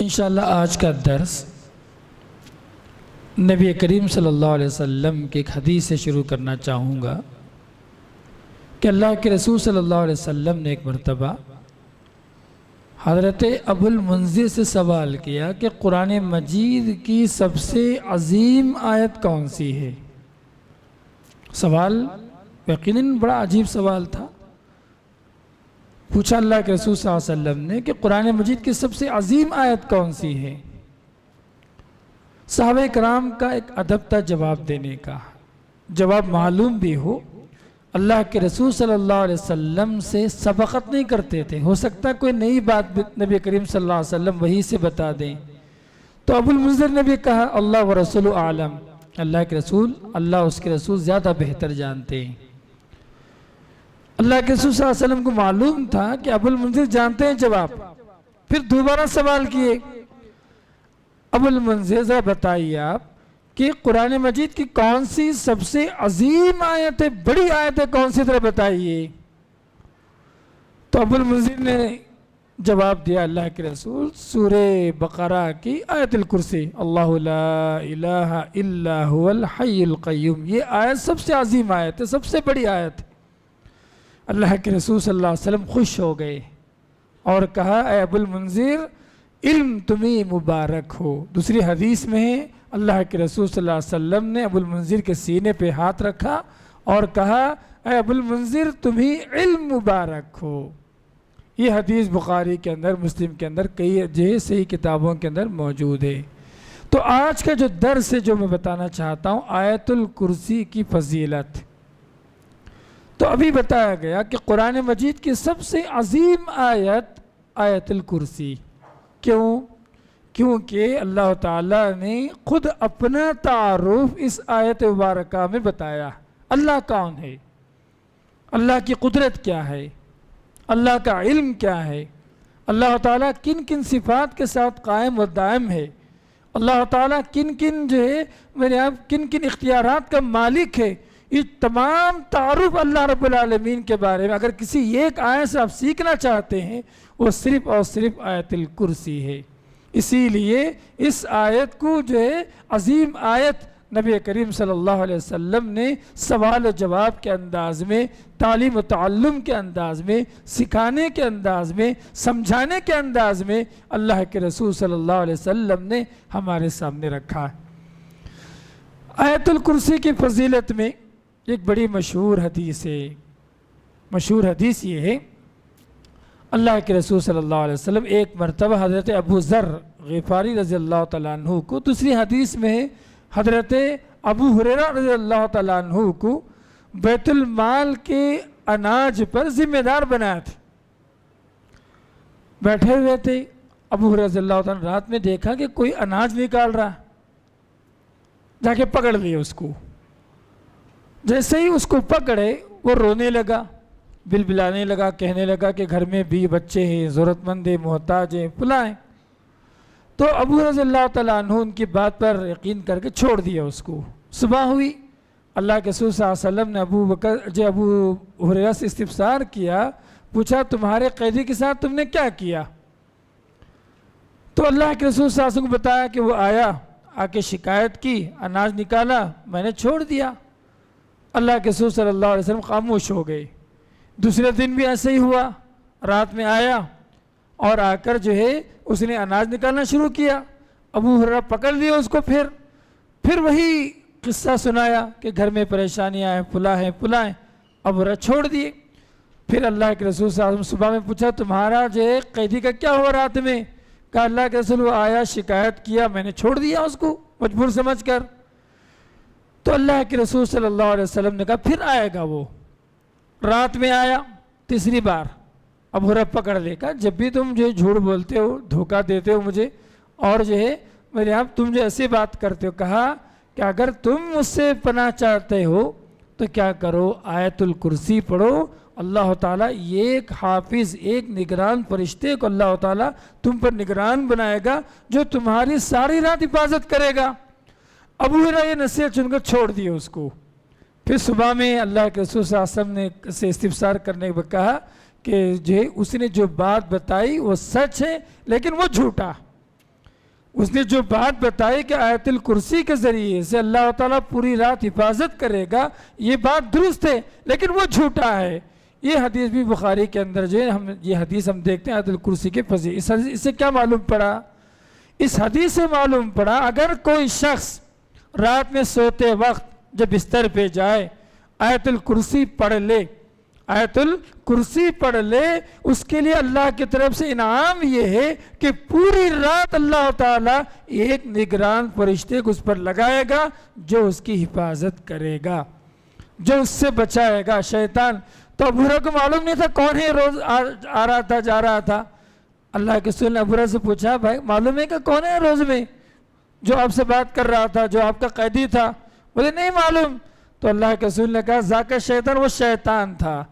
انشاءاللہ آج کا درس نبی کریم صلی اللہ علیہ وسلم کی ایک حدیث سے شروع کرنا چاہوں گا کہ اللہ کے رسول صلی اللہ علیہ وسلم نے ایک مرتبہ حضرت ابو المنذر سے سوال کیا کہ قرآن مجید کی سب سے عظیم آیت کون سی ہے؟ سوال یقیناً بڑا عجیب سوال تھا۔ پوچھا اللہ کے رسول صلی اللہ علیہ وسلم نے کہ قرآن مجید کی سب سے عظیم آیت کون سی ہے؟ صحابہ کرام کا ایک ادب تھا جواب دینے کا، جواب معلوم بھی ہو۔ اللہ کے رسول صلی اللہ علیہ وسلم سے سبقت نہیں کرتے تھے، ہو سکتا ہے کوئی نئی بات نبی کریم صلی اللہ علیہ وسلم وہی سے بتا دیں۔ تو ابو المنذر نے بھی کہا اللہ و رسول عالم، اللہ کے رسول، اللہ اس کے رسول زیادہ بہتر جانتے ہیں۔ اللہ کے رسول صلی اللہ علیہ وسلم کو معلوم تھا کہ ابو المنذر جانتے ہیں جواب، پھر دوبارہ سوال کیے، ابو المنذر ذرا بتائیے آپ کہ قرآن مجید کی کون سی سب سے عظیم آیت ہے، بڑی آیت ہے کون سی، ذرا بتائیے۔ تو ابو المنذر نے جواب دیا اللہ کے رسول سورہ بقرہ کی آیت الکرسی، اللہ لا الہ الا هو الحی القیوم، یہ آیت سب سے عظیم آیت ہے، سب سے بڑی آیت ہے۔ اللہ کے رسول صلی اللہ علیہ وسلم خوش ہو گئے اور کہا اے ابو المنذر علم تمہیں مبارک ہو۔ دوسری حدیث میں ہے اللہ کے رسول صلی اللہ علیہ وسلم نے ابو المنذر کے سینے پہ ہاتھ رکھا اور کہا اے ابو المنذر تمہیں علم مبارک ہو۔ یہ حدیث بخاری کے اندر، مسلم کے اندر، کئی صحیح کتابوں کے اندر موجود ہے۔ تو آج کا جو درس ہے جو میں بتانا چاہتا ہوں آیت الکرسی کی فضیلت۔ تو ابھی بتایا گیا کہ قرآن مجید کی سب سے عظیم آیت آیت الکرسی۔ کیوں؟ کیونکہ اللہ تعالیٰ نے خود اپنا تعارف اس آیت مبارکہ میں بتایا۔ اللہ کون ہے، اللہ کی قدرت کیا ہے، اللہ کا علم کیا ہے، اللہ تعالیٰ کن کن صفات کے ساتھ قائم و دائم ہے، اللہ تعالیٰ کن کن اختیارات کا مالک ہے۔ یہ تمام تعارف اللہ رب العالمین کے بارے میں اگر کسی ایک آیت سے آپ سیکھنا چاہتے ہیں وہ صرف اور صرف آیت الکرسی ہے۔ اسی لیے اس آیت کو جو ہے عظیم آیت نبی کریم صلی اللہ علیہ وسلم نے سوال و جواب کے انداز میں، تعلیم و تعلم کے انداز میں، سکھانے کے انداز میں، سمجھانے کے انداز میں اللہ کے رسول صلی اللہ علیہ وسلم نے ہمارے سامنے رکھا ہے۔ آیت الکرسی کی فضیلت میں ایک بڑی مشہور حدیث ہے۔ مشہور حدیث یہ ہے اللہ کے رسول صلی اللہ علیہ وسلم ایک مرتبہ حضرت ابو ذر غفاری رضی اللہ تعالیٰ عنہ کو، دوسری حدیث میں ہے حضرت ابو ہریرہ رضی اللہ تعالیٰ عنہ کو بیت المال کے اناج پر ذمہ دار بنایا تھا۔ بیٹھے ہوئے تھے، ابو ہریرہ رضی اللہ تعالیٰ رات میں دیکھا کہ کوئی اناج نکال رہا، جا کے پکڑ لیے اس کو۔ جیسے ہی اس کو پکڑے وہ رونے لگا، بلبلانے لگا، کہنے لگا کہ گھر میں بھی بچے ہیں، ضرورت مند ہیں، محتاج ہیں، پلائیں۔ تو ابو رضی اللہ تعالیٰ عنہ ان کی بات پر یقین کر کے چھوڑ دیا اس کو۔ صبح ہوئی، اللہ کے رسول صلی اللہ علیہ وسلم نے ابو ہریرہ سے استفسار کیا، پوچھا تمہارے قیدی کے ساتھ تم نے کیا کیا؟ تو اللہ کے رسول صلی اللہ علیہ وسلم کو بتایا کہ وہ آیا، آ کے شکایت کی، اناج نکالا، میں نے چھوڑ دیا۔ اللہ کے رسول صلی اللہ علیہ وسلم خاموش ہو گئے۔ دوسرے دن بھی ایسے ہی ہوا، رات میں آیا اور آ کر جو ہے اس نے اناج نکالنا شروع کیا۔ ابو ہریرہ پکڑ لیا اس کو، پھر وہی قصہ سنایا کہ گھر میں پریشانیاں ہیں، پلائیں۔ ابو ہریرہ چھوڑ دیے۔ پھر اللہ کے رسول صلی اللہ علیہ وسلم صبح میں پوچھا تمہارا جو ہے قیدی کا کیا ہوا رات میں؟ کہا اللہ کے رسول وہ آیا، شکایت کیا، میں نے چھوڑ دیا اس کو مجبور سمجھ کر۔ تو اللہ کے رسول صلی اللہ علیہ وسلم نے کہا پھر آئے گا وہ۔ رات میں آیا تیسری بار، ابو ہریرہ پکڑ لے، کہا جب بھی تم جو ہے جھوٹ بولتے ہو، دھوکہ دیتے ہو مجھے، اور جو ہے میرے آپ تم جو ایسی بات کرتے ہو، کہا کہ اگر تم مجھ سے پناہ چاہتے ہو تو کیا کرو، آیت الکرسی پڑھو، اللہ تعالیٰ ایک حافظ، ایک نگران فرشتے کو اللہ تعالیٰ تم پر نگران بنائے گا جو تمہاری ساری رات حفاظت کرے گا۔ ابو ہریرہ یہ نصیحت سن کر چھوڑ دیے اس کو۔ پھر صبح میں اللہ کے رسول صلی اللہ علیہ وسلم نے سے استفسار کرنے کو کہا کہ جو اس نے جو بات بتائی وہ سچ ہے لیکن وہ جھوٹا، اس نے جو بات بتائی کہ آیت الکرسی کے ذریعے سے اللہ تعالیٰ پوری رات حفاظت کرے گا، یہ بات درست ہے، لیکن وہ جھوٹا ہے۔ یہ حدیث بھی بخاری کے اندر جو ہے یہ حدیث ہم دیکھتے ہیں آیت الکرسی کے فضیلت۔ اس سے کیا معلوم پڑا؟ اس حدیث سے معلوم پڑا اگر کوئی شخص رات میں سوتے وقت جب بستر پہ جائے آیت الکرسی پڑھ لے، آیت الکرسی پڑھ لے، اس کے لیے اللہ کی طرف سے انعام یہ ہے کہ پوری رات اللہ تعالیٰ ایک نگران فرشتے کو اس پر لگائے گا جو اس کی حفاظت کرے گا، جو اس سے بچائے گا شیطان۔ تو ابو ہریرہ کو معلوم نہیں تھا کون ہے روز آ رہا تھا جا رہا تھا۔ اللہ کے رسول نے ابو ہریرہ سے پوچھا بھائی معلوم ہے کہ کون ہے روز میں جو آپ سے بات کر رہا تھا، جو آپ کا قیدی تھا؟ بولے نہیں معلوم۔ تو اللہ کے رسول نے کہا ذاک شیطان، وہ شیطان تھا۔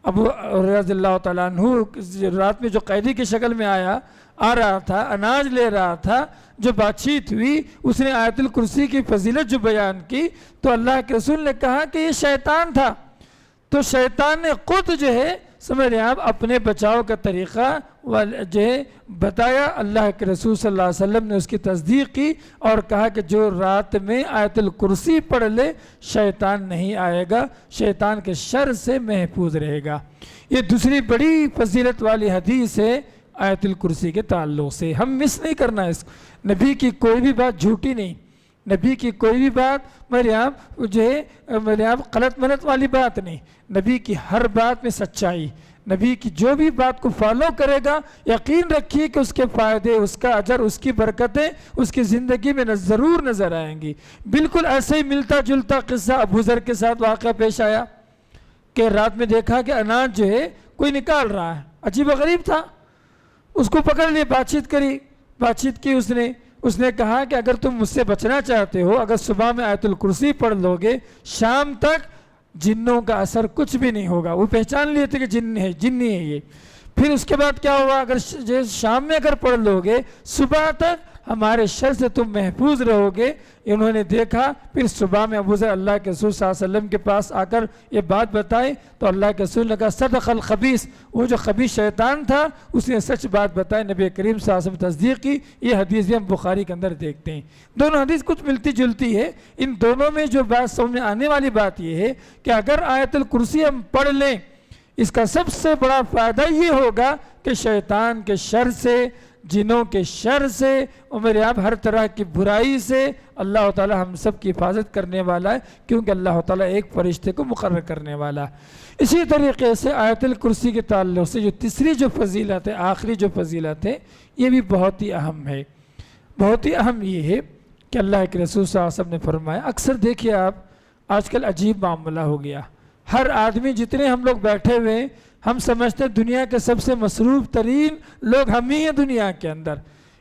ابو ہریرہ رضی اللہ تعالیٰ عنہ رات میں جو قیدی کی شکل میں آ رہا تھا، اناج لے رہا تھا، جو بات چیت ہوئی اس نے آیت الکرسی کی فضیلت جو بیان کی تو اللہ کے رسول نے کہا کہ یہ شیطان تھا۔ تو شیطان نے خود جو ہے سمجھ رہے ہیں آپ اپنے بچاؤ کا طریقہ جو ہے بتایا۔ اللہ کے رسول صلی اللہ علیہ وسلم نے اس کی تصدیق کی اور کہا کہ جو رات میں آیت الکرسی پڑھ لے شیطان نہیں آئے گا، شیطان کے شر سے محفوظ رہے گا۔ یہ دوسری بڑی فضیلت والی حدیث ہے آیت الکرسی کے تعلق سے۔ ہم مس نہیں کرنا اس کو، نبی کی کوئی بھی بات جھوٹی نہیں، نبی کی کوئی بھی بات میرے آپ جو ہے میرے آپ غلط ملت والی بات نہیں، نبی کی ہر بات میں سچائی، نبی کی جو بھی بات کو فالو کرے گا یقین رکھیے کہ اس کے فائدے، اس کا اجر، اس کی برکتیں اس کی زندگی میں ضرور نظر آئیں گی۔ بالکل ایسے ہی ملتا جلتا قصہ ابو ذر کے ساتھ واقعہ پیش آیا کہ رات میں دیکھا کہ اناج جو ہے کوئی نکال رہا ہے، عجیب و غریب تھا، اس کو پکڑ لیے، بات چیت کی اس نے کہا کہ اگر تم مجھ سے بچنا چاہتے ہو، اگر صبح میں آیت الکرسی پڑھ لو گے شام تک جنوں کا اثر کچھ بھی نہیں ہوگا۔ وہ پہچان لیے تھے کہ جنی ہے یہ۔ پھر اس کے بعد کیا ہوا، اگر شام میں اگر پڑھ لو گے صبح تک ہمارے شر سے تم محفوظ رہو گے۔ انہوں نے دیکھا، پھر صبح میں ابو ذر اللہ کے رسول صلی اللہ علیہ وسلم کے پاس آ کر یہ بات بتائی تو اللہ کے رسول نے کہا صدق الخبیث، وہ جو خبیث شیطان تھا اس نے سچ بات بتائی، نبی کریم صلی اللہ علیہ وسلم تصدیق کی۔ یہ حدیث بھی ہم بخاری کے اندر دیکھتے ہیں، دونوں حدیث کچھ ملتی جلتی ہے۔ ان دونوں میں جو بات سمجھ میں آنے والی بات یہ ہے کہ اگر آیت الکرسی ہم پڑھ لیں اس کا سب سے بڑا فائدہ یہ ہوگا کہ شیطان کے شر سے، جنوں کے شر سے اور میرے آپ ہر طرح کی برائی سے اللہ تعالیٰ ہم سب کی حفاظت کرنے والا ہے، کیونکہ اللہ تعالیٰ ایک فرشتے کو مقرر کرنے والا ہے۔ اسی طریقے سے آیت الکرسی کے تعلق سے جو تیسری جو فضیلت ہے، آخری جو فضیلت ہے، یہ بھی بہت ہی اہم ہے۔ بہت ہی اہم یہ ہے کہ اللہ کے رسول صلی اللہ علیہ وسلم نے فرمایا، اکثر دیکھیے آپ آج کل عجیب معاملہ ہو گیا، ہر آدمی جتنے ہم لوگ بیٹھے ہوئے ہیں ہم سمجھتے ہیں دنیا کے سب سے مصروف ترین لوگ ہم ہی ہیں دنیا کے اندر،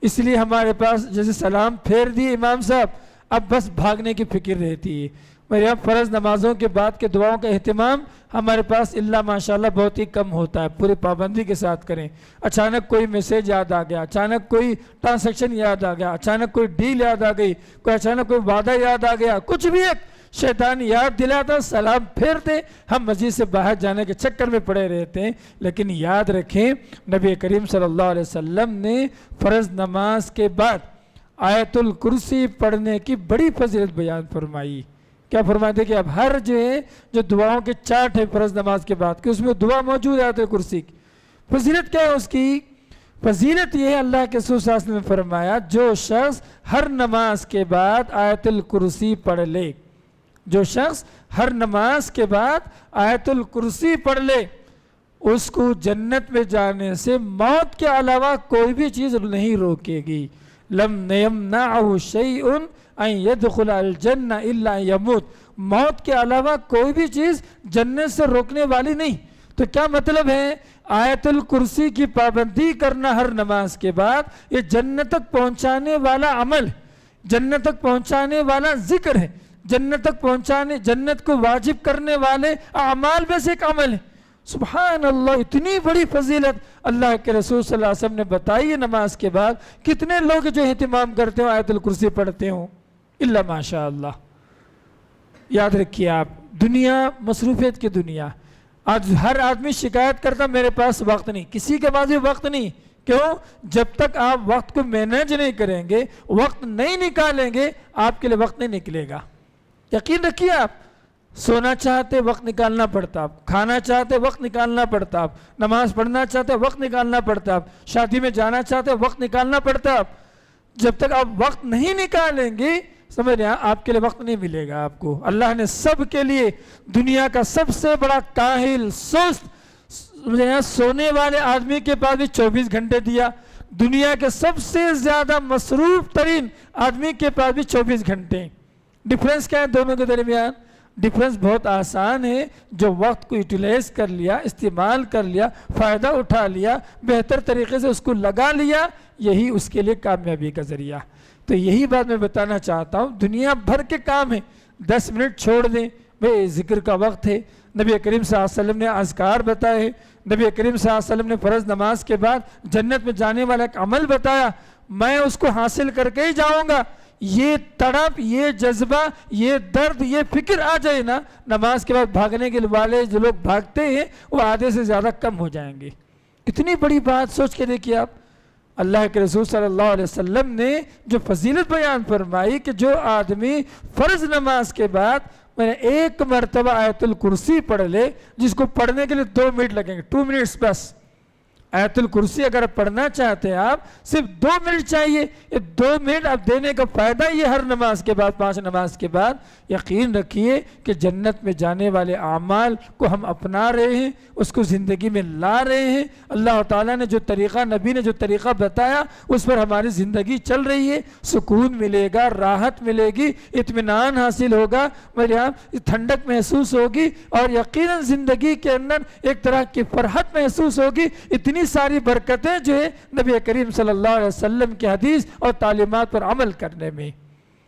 اس لیے ہمارے پاس جیسے سلام پھیر دیے امام صاحب اب بس بھاگنے کی فکر رہتی ہے۔ میرے اب فرض نمازوں کے بعد کے دعاؤں کا اہتمام ہمارے پاس اللہ ماشاءاللہ بہت ہی کم ہوتا ہے، پورے پابندی کے ساتھ کریں۔ اچانک کوئی میسیج یاد آ گیا، اچانک کوئی ٹرانزیکشن یاد آ گیا، اچانک کوئی ڈیل یاد آ گئی، اچانک کوئی وعدہ یاد آ گیا، کچھ بھی ایک شیطان یاد دلاتا سلام پھیرتے، ہم مسجد سے باہر جانے کے چکر میں پڑے رہتے ہیں۔ لیکن یاد رکھیں نبی کریم صلی اللہ علیہ وسلم نے فرض نماز کے بعد آیت الکرسی پڑھنے کی بڑی فضیلت بیان فرمائی۔ کیا فرمایا تھے کہ اب ہر جو دعاؤں کے چارٹ ہے فرض نماز کے بعد کہ اس میں دعا موجود ہے آیت الکرسی کی۔ فضیلت کیا ہے اس کی؟ فضیلت یہ ہے اللہ کے رسول صلی اللہ علیہ وسلم نے فرمایا جو شخص ہر نماز کے بعد آیت الکرسی پڑھ لے، جو شخص ہر نماز کے بعد آیت الکرسی پڑھ لے اس کو جنت میں جانے سے موت کے علاوہ کوئی بھی چیز نہیں روکے گی۔ لم یمنعہ شیء ان یدخل الجنہ الا ان یموت، موت کے علاوہ کوئی بھی چیز جنت سے روکنے والی نہیں۔ تو کیا مطلب ہے؟ آیت الکرسی کی پابندی کرنا ہر نماز کے بعد یہ جنت تک پہنچانے والا عمل، جنت تک پہنچانے والا ذکر ہے، جنت تک پہنچانے، جنت کو واجب کرنے والے اعمال میں سے ایک عمل ہے۔ سبحان اللہ، اتنی بڑی فضیلت اللہ کے رسول صلی اللہ علیہ وسلم نے بتائی ہے نماز کے بعد۔ کتنے لوگ جو اہتمام کرتے ہوں آیت الکرسی پڑھتے ہوں؟ اللہ ماشاء اللہ۔ یاد رکھیے آپ، دنیا مصروفیت کی دنیا، آج ہر آدمی شکایت کرتا میرے پاس وقت نہیں، کسی کے پاس بھی وقت نہیں، کیوں؟ جب تک آپ وقت کو مینیج نہیں کریں گے، وقت نہیں نکالیں گے، آپ کے لیے وقت نہیں نکلے گا۔ یقین رکھیے، آپ سونا چاہتے وقت نکالنا پڑتا، آپ کھانا چاہتے وقت نکالنا پڑتا، آپ نماز پڑھنا چاہتے وقت نکالنا پڑتا، آپ شادی میں جانا چاہتے وقت نکالنا پڑتا۔ آپ جب تک آپ وقت نہیں نکالیں گے، سمجھ رہے ہیں، آپ کے لیے وقت نہیں ملے گا آپ کو۔ اللہ نے سب کے لیے دنیا کا سب سے بڑا کاہل، سست، سونے والے آدمی کے پاس بھی 24 گھنٹے دیا، دنیا کے سب سے زیادہ مصروف ترین آدمی کے پاس بھی 24 گھنٹے۔ ڈفرینس کیا ہے دونوں کے درمیان؟ ڈفرینس بہت آسان ہے، جو وقت کو یوٹیلائز کر لیا، استعمال کر لیا، فائدہ اٹھا لیا، بہتر طریقے سے اس کو لگا لیا، یہی اس کے لیے کامیابی کا ذریعہ۔ تو یہی بات میں بتانا چاہتا ہوں، دنیا بھر کے کام ہیں، 10 منٹ چھوڑ دیں، بھئی ذکر کا وقت ہے، نبی کریم صلی اللہ علیہ وسلم نے اذکار بتائے، نبی کریم صلی اللہ علیہ وسلم نے فرض نماز کے بعد جنت میں جانے والا ایک عمل بتایا، میں اس کو حاصل کر کے ہی جاؤں گا۔ یہ تڑپ، یہ جذبہ، یہ درد، یہ فکر آ جائے نا، نماز کے بعد بھاگنے کے والے جو لوگ بھاگتے ہیں وہ آدھے سے زیادہ کم ہو جائیں گے۔ اتنی بڑی بات سوچ کے دیکھیے آپ، اللہ کے رسول صلی اللہ علیہ وسلم نے جو فضیلت بیان فرمائی کہ جو آدمی فرض نماز کے بعد میں نے 1 مرتبہ آیت الکرسی پڑھ لے، جس کو پڑھنے کے لیے 2 منٹ لگیں گے، 2 منٹس بس۔ آیت الکرسی اگر پڑھنا چاہتے ہیں آپ، صرف 2 منٹ چاہیے۔ یہ 2 منٹ آپ دینے کا فائدہ یہ ہر نماز کے بعد، 5 نماز کے بعد، یقین رکھیے کہ جنت میں جانے والے اعمال کو ہم اپنا رہے ہیں، اس کو زندگی میں لا رہے ہیں۔ اللہ تعالیٰ نے جو طریقہ، نبی نے جو طریقہ بتایا، اس پر ہماری زندگی چل رہی ہے۔ سکون ملے گا، راحت ملے گی، اطمینان حاصل ہوگا، میرے یہاں ٹھنڈک محسوس ہوگی، اور یقیناً زندگی کے اندر ایک طرح کی فرحت محسوس ہوگی۔ اتنی ساری برکتیں جو ہے نبی کریم صلی اللہ علیہ وسلم کی حدیث اور تعلیمات پر عمل کرنے میں۔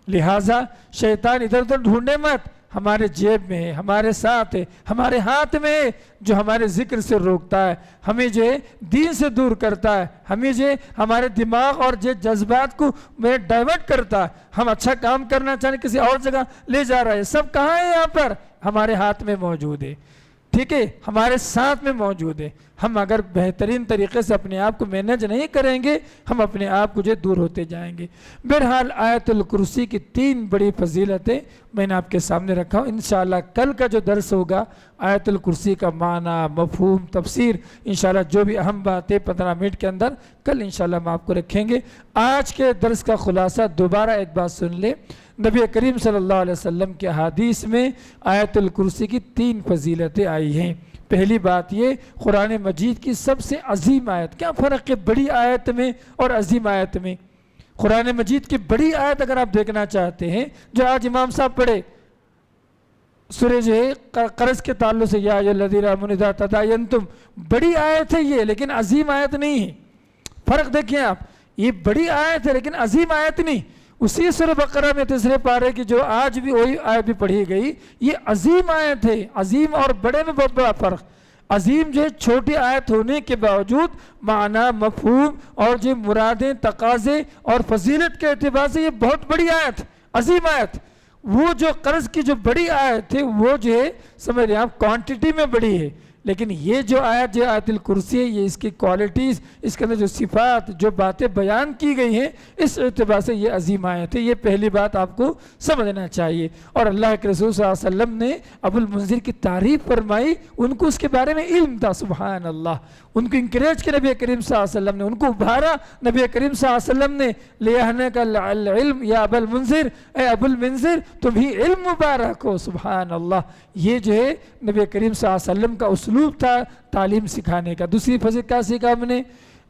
لہٰذا شیطان ادھر ادھر ڈھونڈے مت، ہمارے جیب میں ہے، ہمارے ساتھ ہے، ہمارے ہاتھ میں ہے، جو ہمارے ذکر سے روکتا ہے، ہمیں جو ہے دین سے دور کرتا ہے، ہمیں جو ہے ہمارے دماغ اور جذبات کو میں ڈائیورٹ کرتا ہے۔ ہم اچھا کام کرنا چاہیں کسی اور جگہ لے جا رہا ہے، سب کہاں ہے؟ یہاں پر ہمارے ہاتھ میں موجود ہے، ٹھیک ہے، ہمارے ساتھ میں موجود ہے۔ ہم اگر بہترین طریقے سے اپنے آپ کو مینیج نہیں کریں گے، ہم اپنے آپ کو جو دور ہوتے جائیں گے۔ بہرحال آیت الکرسی کی 3 بڑی فضیلتیں میں نے آپ کے سامنے رکھا ہوں۔ انشاءاللہ کل کا جو درس ہوگا آیت الکرسی کا معنی، مفہوم، تفسیر، انشاءاللہ جو بھی اہم باتیں 15 منٹ کے اندر کل انشاءاللہ ہم آپ کو رکھیں گے۔ آج کے درس کا خلاصہ دوبارہ ایک بات سن لیں، نبی کریم صلی اللہ علیہ وسلم کے حدیث میں آیت الکرسی کی 3 فضیلتیں آئی ہیں۔ پہلی بات یہ، قرآن مجید کی سب سے عظیم آیت، کیا فرق ہے بڑی آیت میں اور عظیم آیت میں؟ قرآن مجید کی بڑی آیت اگر آپ دیکھنا چاہتے ہیں، جو آج امام صاحب پڑھے، سورہ جو ہے قرض کے تعلق سے، یا ایھا الذین آمنوا اذا تداینتم، بڑی آیت ہے یہ، لیکن عظیم آیت نہیں ہے۔ فرق دیکھیں آپ، یہ بڑی آیت ہے لیکن عظیم آیت نہیں۔ اسی سورہ بقرہ میں 3 پارے کی جو آج بھی وہی آیت بھی پڑھی گئی، یہ عظیم آیت ہے۔ عظیم اور بڑے میں بہت بڑا فرق۔ عظیم جو ہے چھوٹی آیت ہونے کے باوجود معنی، مفہوم اور جو مرادیں، تقاضے اور فضیلت کے اعتبار سے یہ بہت بڑی آیت، عظیم آیت۔ وہ جو قرض کی جو بڑی آیت ہے وہ جو ہے سمجھ رہے ہیں آپ کوانٹٹی میں بڑی ہے، لیکن یہ جو آیت، جو آیت الکرسی ہے، یہ اس کی کوالٹیز، اس کے اندر جو صفات، جو باتیں بیان کی گئی ہیں، اس اعتبار سے یہ عظیم آیت ہے۔ یہ پہلی بات آپ کو سمجھنا چاہیے۔ اور اللہ کے رسول صلی اللہ علیہ وسلم نے ابو المنذر کی تعریف فرمائی، ان کو اس کے بارے میں علم تھا، سبحان اللہ، ان کو انکریج کیا نبی کریم صلی اللہ علیہ وسلم نے، ان کو ابھارا نبی کریم صلی اللہ علیہ وسلم نے، لِيَحْنَكَ الْعِلْمِ یا ابا المنذر، اے ابو المنذر تم ہی علم مبارک ہو، سبحان اللہ۔ یہ جو ہے نبی کریم صلی اللہ علیہ وسلم کا اسلوب تھا تعلیم سکھانے کا۔ دوسری فضیلت کیا سیکھا ہم نے؟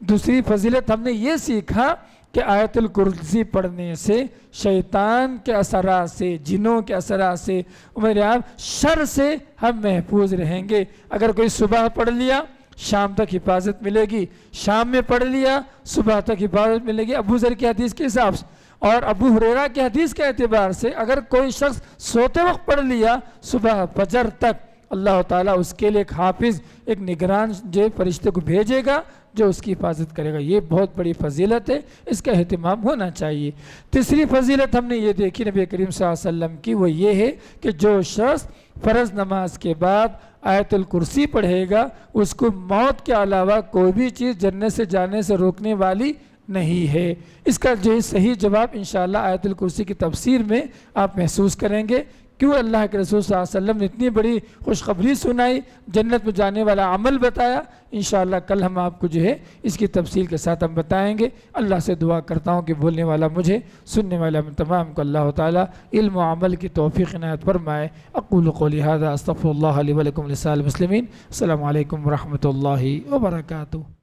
دوسری فضیلت ہم نے یہ سیکھا کہ آیت الکرسی پڑھنے سے شیطان کے اثرات سے، جنوں کے اثرات سے، میرے آپ شر سے ہم محفوظ رہیں گے۔ اگر کوئی صبح پڑھ لیا شام تک حفاظت ملے گی، شام میں پڑھ لیا صبح تک حفاظت ملے گی، ابو ذر کی حدیث کے حساب سے، اور ابو ہریرہ کی حدیث کے اعتبار سے اگر کوئی شخص سوتے وقت پڑھ لیا صبح فجر تک، اللہ تعالیٰ اس کے لیے ایک حافظ، ایک نگران جو فرشتے کو بھیجے گا جو اس کی حفاظت کرے گا۔ یہ بہت بڑی فضیلت ہے، اس کا اہتمام ہونا چاہیے۔ تیسری فضیلت ہم نے یہ دیکھی نبی کریم صلی اللہ علیہ وسلم کی، وہ یہ ہے کہ جو شخص فرض نماز کے بعد آیت الکرسی پڑھے گا اس کو موت کے علاوہ کوئی بھی چیز جنت سے جانے سے روکنے والی نہیں ہے۔ اس کا جو صحیح جواب انشاءاللہ آیت الکرسی کی تفسیر میں آپ محسوس کریں گے، کیوں اللہ کے رسول صلی اللہ علیہ وسلم نے اتنی بڑی خوشخبری سنائی، جنت میں جانے والا عمل بتایا۔ انشاءاللہ کل ہم آپ کو جو ہے اس کی تفصیل کے ساتھ ہم بتائیں گے۔ اللہ سے دعا کرتا ہوں کہ بولنے والا مجھے، سننے والا ہم تمام کو اللہ تعالیٰ علم و عمل کی توفیق عنایت فرمائے۔ اقول قولی ھذا استغفر اللہ لی ولکم ولسائر المسلمین۔ السلام علیکم ورحمۃ اللہ وبرکاتہ۔